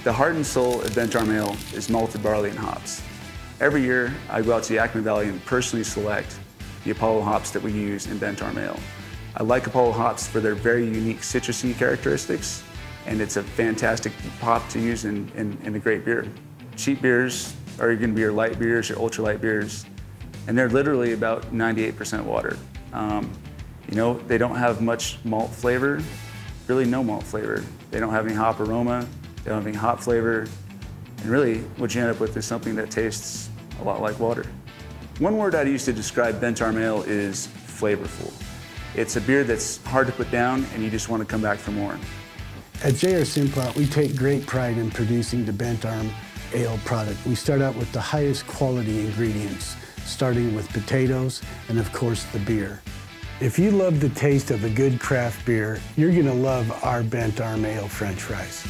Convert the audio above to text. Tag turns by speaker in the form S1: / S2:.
S1: The heart and soul of Bent Arm Ale is malted barley and hops. Every year, I go out to the Yakima Valley and personally select the Apollo hops that we use in Bent Arm Ale. I like Apollo hops for their very unique citrusy characteristics, and it's a fantastic hop to use in a great beer. Cheap beers are going to be your light beers, your ultralight beers, and they're literally about 98% water. You know, they don't have much malt flavor, really no malt flavor. They don't have any hop aroma, they don't have any hop flavor, and really what you end up with is something that tastes a lot like water. One word I'd use to describe Bent Arm Ale is flavorful. It's a beer that's hard to put down and you just want to come back for more.
S2: At JR Simplot, we take great pride in producing the Bent Arm Ale product. We start out with the highest quality ingredients, starting with potatoes and of course the beer. If you love the taste of a good craft beer, you're gonna love our Bent Arm Ale French fries.